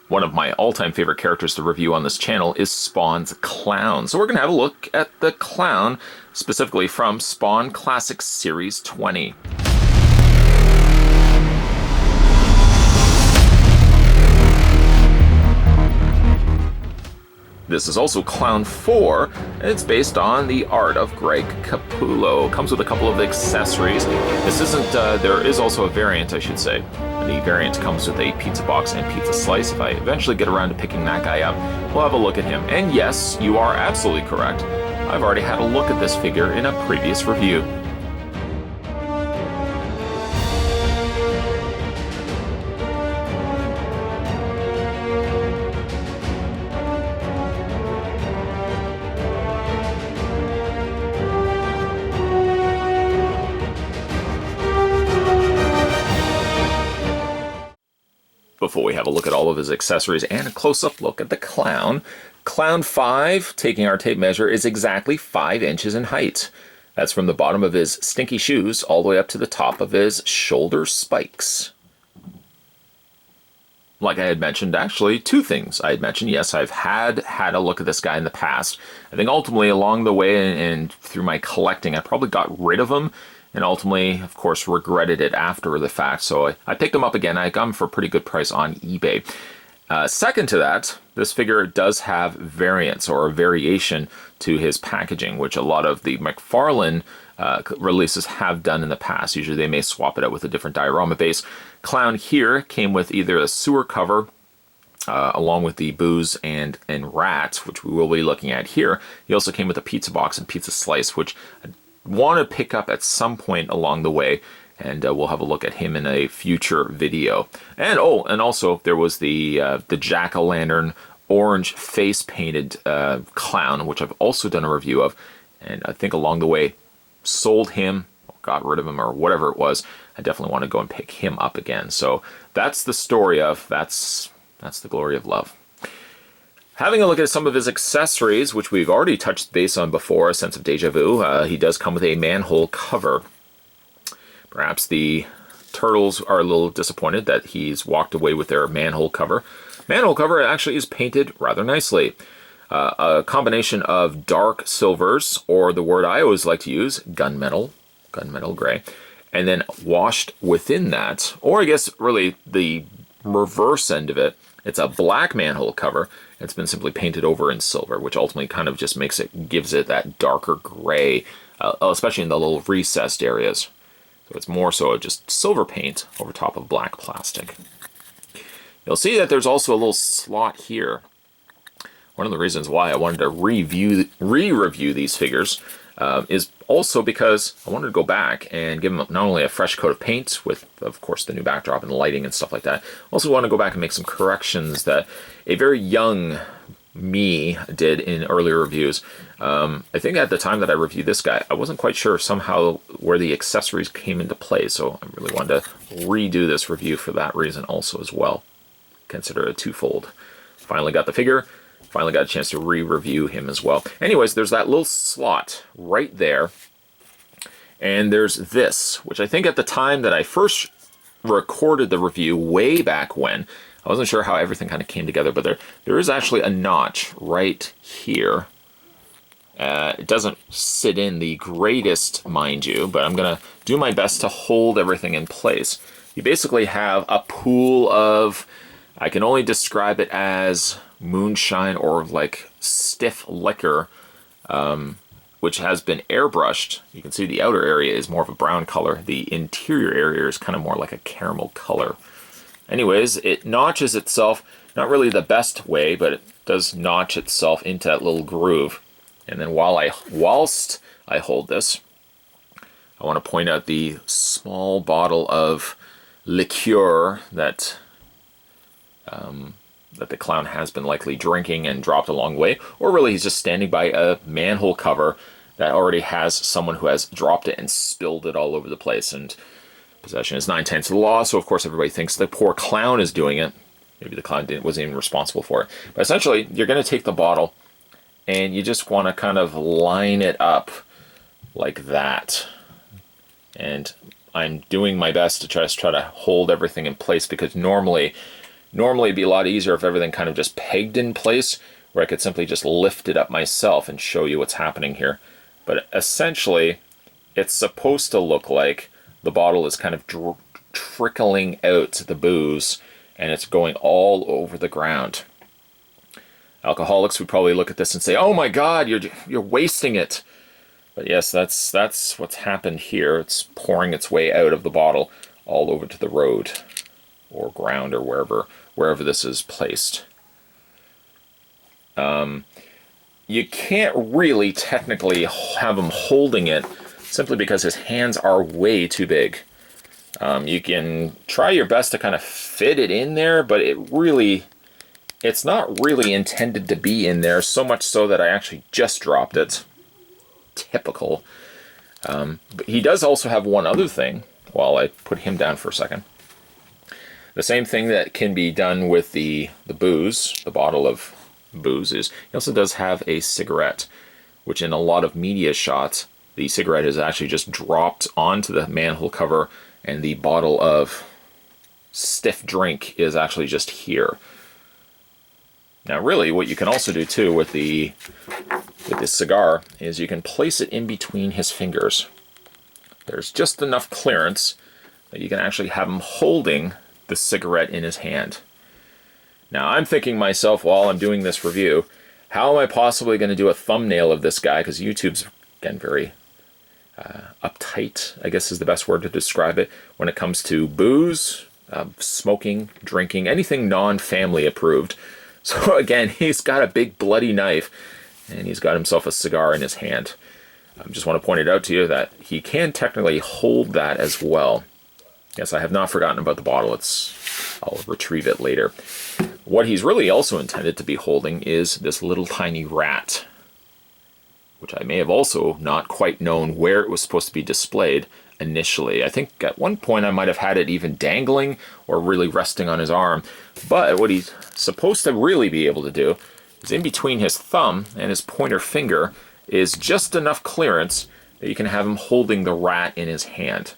One of my all-time favorite characters to review on this channel is Spawn's Clown. So we're going to have a look at the Clown, specifically from Spawn Classics Series 20. This is also Clown 4, and it's based on the art of Greg Capullo. Comes with a couple of accessories. This isn't, there is also a variant, I should say. The variant comes with a pizza box and pizza slice. If I eventually get around to picking that guy up, we'll have a look at him. And yes, you are absolutely correct. I've already had a look at this figure in a previous review. Before we have a look at all of his accessories and a close-up look at the Clown, Clown 5, taking our tape measure, is exactly 5 inches in height. That's from the bottom of his stinky shoes all the way up to the top of his shoulder spikes. Like I had mentioned, actually, two things I had mentioned. Yes, I've had a look at this guy in the past. I think ultimately along the way and through my collecting, I probably got rid of him. And ultimately, of course, regretted it after the fact. So I picked him up again. I got him for a pretty good price on eBay. Second to that, this figure does have variants or a variation to his packaging, which a lot of the McFarlane releases have done in the past. Usually they may swap it out with a different diorama base. Clown here came with either a sewer cover, along with the booze and rat, which we will be looking at here. He also came with a pizza box and pizza slice, which want to pick up at some point along the way, and we'll have a look at him in a future video. And and also there was the jack-o'-lantern orange face painted clown, which I've also done a review of, and I think along the way sold him, got rid of him, or whatever it was. I definitely want to go and pick him up again. So that's the story of that's the glory of love. Having a look at some of his accessories, which we've already touched base on before, a sense of deja vu, he does come with a manhole cover. Perhaps the turtles are a little disappointed that he's walked away with their manhole cover. Manhole cover actually is painted rather nicely. A combination of dark silvers, or the word I always like to use, gunmetal gray, and then washed within that, or I guess really the reverse end of it, it's a black manhole cover. It's been simply painted over in silver, which ultimately kind of just gives it that darker gray, especially in the little recessed areas. So it's more so just silver paint over top of black plastic. You'll see that there's also a little slot here. One of the reasons why I wanted to re-review these figures is also because I wanted to go back and give them not only a fresh coat of paint with, of course, the new backdrop and the lighting and stuff like that. I also want to go back and make some corrections that a very young me did in earlier reviews. I think at the time that I reviewed this guy, I wasn't quite sure somehow where the accessories came into play, so I really wanted to redo this review for that reason also as well. Consider it twofold. Finally got the figure. Finally got a chance to re-review him as well. Anyways, there's that little slot right there. And there's this, which I think at the time that I first recorded the review way back when, I wasn't sure how everything kind of came together, but there is actually a notch right here. It doesn't sit in the greatest, mind you, but I'm going to do my best to hold everything in place. You basically have a pool of, I can only describe it as moonshine or like stiff liquor, which has been airbrushed. You can see the outer area is more of a brown color. The interior area is kind of more like a caramel color. Anyways, it notches itself, not really the best way, but it does notch itself into that little groove. And then whilst I hold this, I want to point out the small bottle of liqueur that the clown has been likely drinking and dropped along the way, or really he's just standing by a manhole cover that already has someone who has dropped it and spilled it all over the place. And possession is 9/10 of the law, so of course everybody thinks the poor clown is doing it. Maybe the clown wasn't even responsible for it. But essentially, you're going to take the bottle and you just want to kind of line it up like that. And I'm doing my best to try to hold everything in place, because normally Normally it'd be a lot easier if everything kind of just pegged in place, where I could simply just lift it up myself and show you what's happening here. But essentially, it's supposed to look like the bottle is kind of trickling out the booze, and it's going all over the ground. Alcoholics would probably look at this and say, "Oh my God, you're wasting it." But yes, that's what's happened here. It's pouring its way out of the bottle all over to the road or ground or wherever this is placed. You can't really technically have him holding it simply because his hands are way too big. You can try your best to kind of fit it in there, but it's not really intended to be in there, so much so that I actually just dropped it. Typical. But he does also have one other thing, while I put him down for a second. The same thing that can be done with the booze, the bottle of booze, is he also does have a cigarette, which in a lot of media shots, the cigarette is actually just dropped onto the manhole cover, and the bottle of stiff drink is actually just here. Now really, what you can also do too with this cigar is you can place it in between his fingers. There's just enough clearance that you can actually have him holding the cigarette in his hand. Now I'm thinking myself, while I'm doing this review, how am I possibly going to do a thumbnail of this guy? Because YouTube's, again, very uptight, I guess is the best word to describe it, when it comes to booze, smoking, drinking, anything non-family approved. So again, he's got a big bloody knife, and he's got himself a cigar in his hand. I just want to point it out to you that he can technically hold that as well. Yes, I have not forgotten about the bottle. I'll retrieve it later. What he's really also intended to be holding is this little tiny rat, which I may have also not quite known where it was supposed to be displayed initially. I think at one point I might have had it even dangling or really resting on his arm. But what he's supposed to really be able to do is in between his thumb and his pointer finger is just enough clearance that you can have him holding the rat in his hand.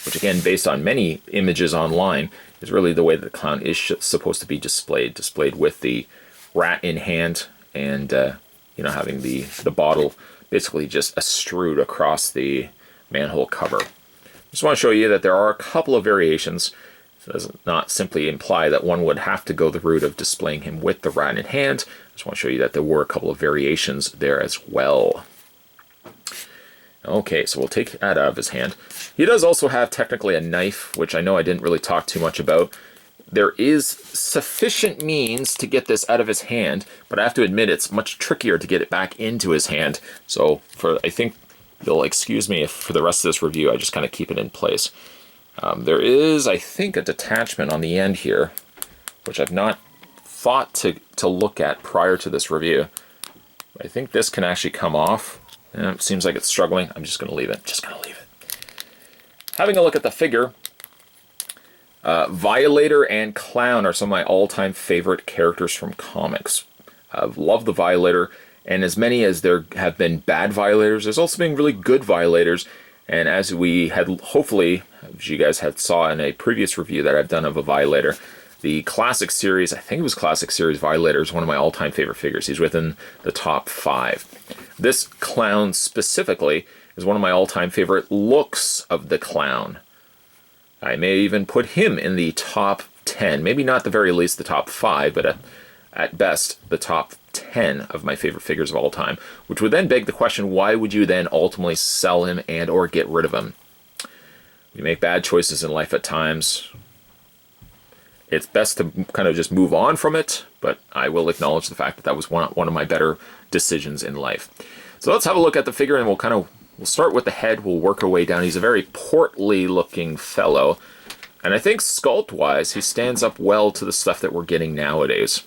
Which again, based on many images online, is really the way that the clown is supposed to be displayed with the rat in hand, and having the bottle basically just estrewed across the manhole cover. Just want to show you that there are a couple of variations. It does not simply imply that one would have to go the route of displaying him with the rat in hand. I just want to show you that there were a couple of variations there as well. Okay, so we'll take that out of his hand. He does also have technically a knife, which I know I didn't really talk too much about. There is sufficient means to get this out of his hand, but I have to admit it's much trickier to get it back into his hand. So I think you'll excuse me if for the rest of this review I just kind of keep it in place. There is, I think, a detachment on the end here, which I've not thought to look at prior to this review. I think this can actually come off. It seems like it's struggling. I'm just going to leave it. Having a look at the figure, Violator and Clown are some of my all-time favorite characters from comics. I've loved the Violator, and as many as there have been bad Violators, there's also been really good Violators. And as we had, hopefully, as you guys had saw in a previous review that I've done of a Violator, the Classic Series, I think it was Classic Series Violator, is one of my all-time favorite figures. He's within the top 5. This Clown specifically is one of my all-time favorite looks of the Clown. I may even put him in the top 10, maybe not the very least the top 5, but at best the top 10 of my favorite figures of all time, which would then beg the question, why would you then ultimately sell him and or get rid of him? We make bad choices in life at times. It's best to kind of just move on from it, but I will acknowledge the fact that that was one of my better decisions in life. So let's have a look at the figure, and we'll start with the head. We'll work our way down. He's a very portly looking fellow, and I think sculpt-wise, he stands up well to the stuff that we're getting nowadays.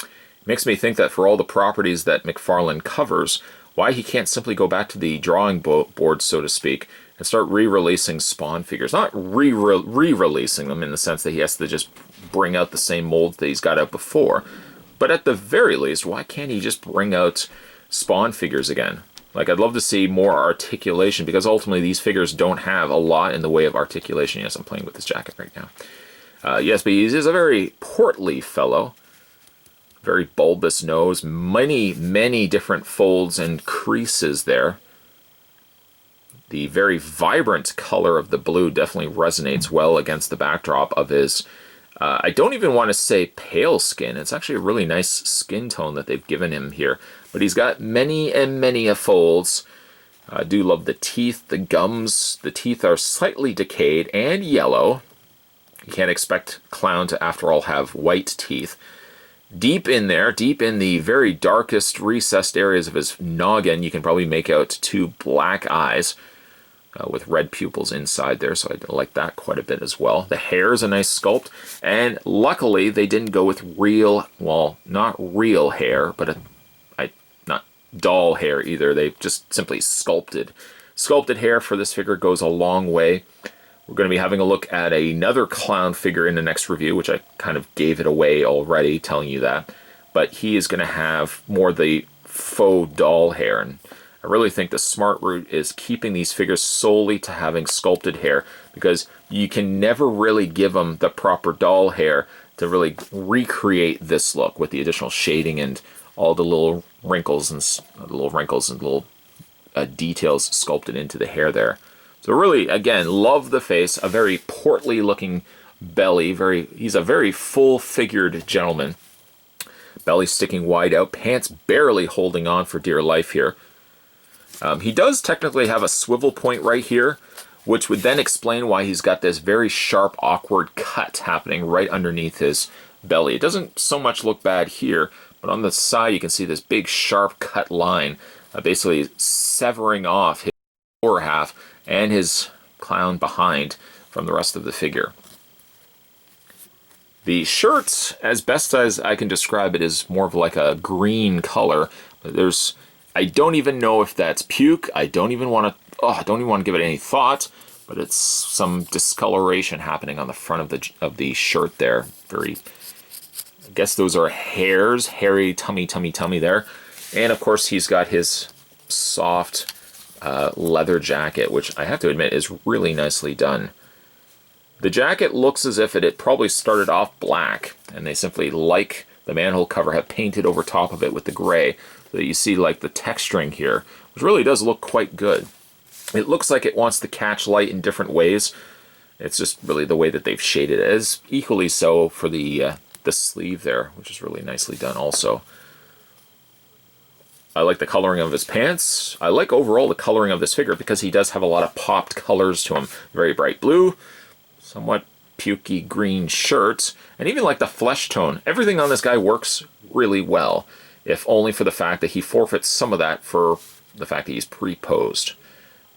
It makes me think that for all the properties that McFarlane covers, why he can't simply go back to the drawing board, so to speak, and start re-releasing Spawn figures. Not re-releasing them in the sense that he has to just bring out the same molds that he's got out before, but at the very least, why can't he just bring out Spawn figures again? Like, I'd love to see more articulation, because ultimately these figures don't have a lot in the way of articulation. Yes, I'm playing with this jacket right now. Yes, but he is a very portly fellow. Very bulbous nose, many different folds and creases there. The very vibrant color of the blue definitely resonates well against the backdrop of his, I don't even want to say pale skin. It's actually a really nice skin tone that they've given him here. But he's got many a folds. I do love the teeth, the gums. The teeth are slightly decayed and yellow. You can't expect Clown to, after all, have white teeth. Deep in there, deep in the very darkest recessed areas of his noggin, you can probably make out two black eyes with red pupils inside there, so I like that quite a bit as well. The hair is a nice sculpt, and luckily they didn't go with real, well, not real hair, but not doll hair either. They just simply sculpted. Sculpted hair for this figure goes a long way. We're going to be having a look at another Clown figure in the next review, which I kind of gave it away already, telling you that. But he is going to have more the faux doll hair. And I really think the smart route is keeping these figures solely to having sculpted hair, because you can never really give them the proper doll hair to really recreate this look with the additional shading and all the little wrinkles and little details sculpted into the hair there. So really, again, love the face, a very portly looking belly, he's a very full-figured gentleman. Belly sticking wide out, pants barely holding on for dear life here. He does technically have a swivel point right here, which would then explain why he's got this very sharp, awkward cut happening right underneath his belly. It doesn't so much look bad here, but on the side you can see this big sharp cut line, basically severing off his lower half and his Clown behind from the rest of the figure. The shirt, as best as I can describe it, is more of like a green color. I don't even know if that's puke. I don't even want to give it any thought, but it's some discoloration happening on the front of the shirt there. I guess those are hairs, hairy tummy there. And of course he's got his soft leather jacket, which I have to admit is really nicely done. The jacket looks as if it had probably started off black, and they simply, like the Manhole cover, have painted over top of it with the gray, so that you see like the texturing here, which really does look quite good. It looks like it wants to catch light in different ways. It's just really the way that they've shaded it. As equally so for the sleeve there, which is really nicely done also. I like the coloring of his pants. I like overall the coloring of this figure because he does have a lot of popped colors to him. Very bright blue, somewhat pukey green shirt, and even like the flesh tone. Everything on this guy works really well, if only for the fact that he forfeits some of that for the fact that he's pre-posed,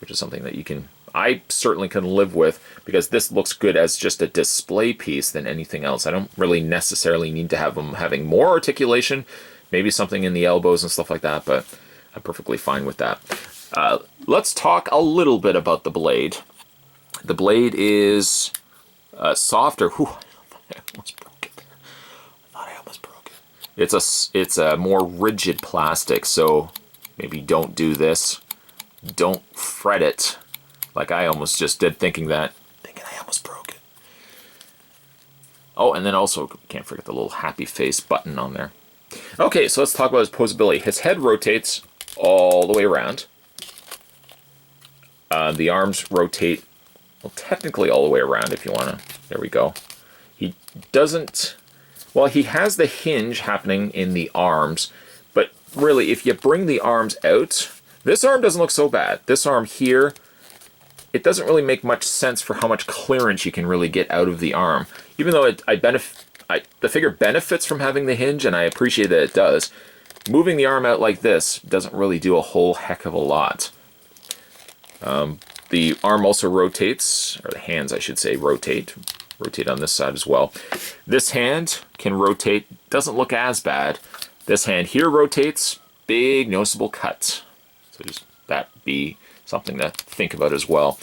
which is something that I certainly can live with, because this looks good as just a display piece than anything else. I don't really necessarily need to have him having more articulation, maybe something in the elbows and stuff like that, but I'm perfectly fine with that. Let's talk a little bit about the blade. The blade is softer. Whew, I almost broke it. I almost broke it. It's a more rigid plastic, so maybe don't do this. Don't fret it like I almost just did, thinking I almost broke it. Oh, and then also can't forget the little happy face button on there. Okay, so let's talk about his posability. His head rotates all the way around. The arms rotate, well, technically all the way around if you want to. There we go. He doesn't, well, he has the hinge happening in the arms, but really, if you bring the arms out, this arm doesn't look so bad. This arm here, it doesn't really make much sense for how much clearance you can really get out of the arm. Even though the figure benefits from having the hinge, and I appreciate that it does, moving the arm out like this doesn't really do a whole heck of a lot. The arm also rotates, or the hands I should say rotate on this side as well. This hand can rotate, doesn't look as bad. This hand here rotates, big noticeable cut. So just that be something to think about as well.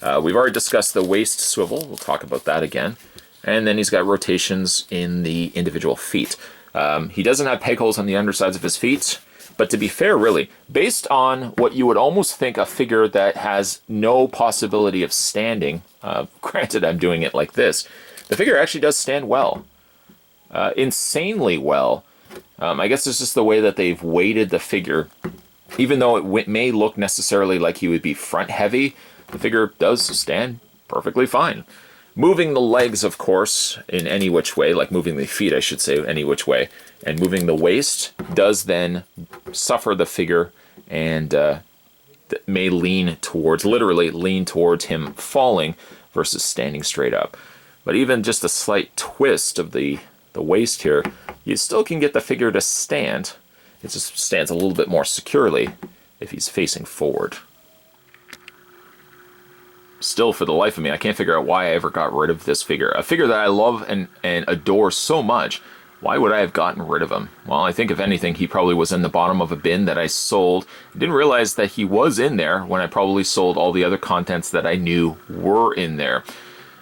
We've already discussed the waist swivel, we'll talk about that again. And then he's got rotations in the individual feet. He doesn't have peg holes on the undersides of his feet, but to be fair, really, based on what you would almost think a figure that has no possibility of standing, granted I'm doing it like this, The figure actually does stand well. Insanely well. I guess it's just the way that they've weighted the figure. Even though it may look necessarily like he would be front heavy, the figure does stand perfectly fine. Moving the legs, of course, in any which way, like moving the feet, I should say, any which way, and moving the waist does then suffer the figure and may lean towards, literally lean towards him falling versus standing straight up. But even just a slight twist of the waist here, you still can get the figure to stand. It just stands a little bit more securely if he's facing forward. Still, for the life of me, I can't figure out why I ever got rid of this figure. A figure that I love and adore so much. Why would I have gotten rid of him? Well, I think if anything, he probably was in the bottom of a bin that I sold. I didn't realize that he was in there when I probably sold all the other contents that I knew were in there.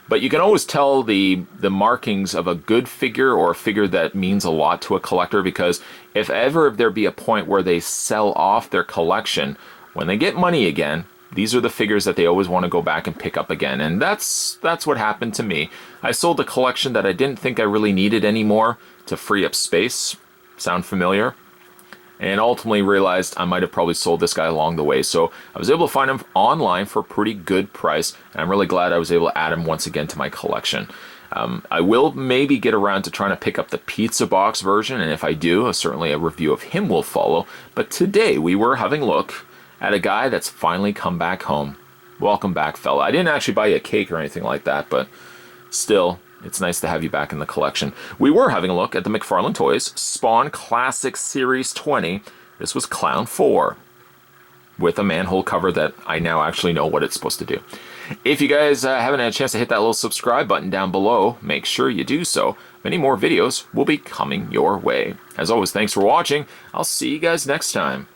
But you can always tell the markings of a good figure or a figure that means a lot to a collector, because if ever there be a point where they sell off their collection, when they get money again, these are the figures that they always want to go back and pick up again. And that's what happened to me. I sold a collection that I didn't think I really needed anymore to free up space. Sound familiar? And ultimately realized I might have probably sold this guy along the way. So I was able to find him online for a pretty good price, and I'm really glad I was able to add him once again to my collection. I will maybe get around to trying to pick up the pizza box version, and if I do, certainly a review of him will follow. But today we were having a look at a guy that's finally come back home. Welcome back, fella. I didn't actually buy you a cake or anything like that, but still, it's nice to have you back in the collection. We were having a look at the McFarlane Toys Spawn Classic Series 20. This was Clown 4 with a manhole cover that I now actually know what it's supposed to do. If you guys haven't had a chance to hit that little subscribe button down below, make sure you do so. Many more videos will be coming your way. As always, thanks for watching. I'll see you guys next time.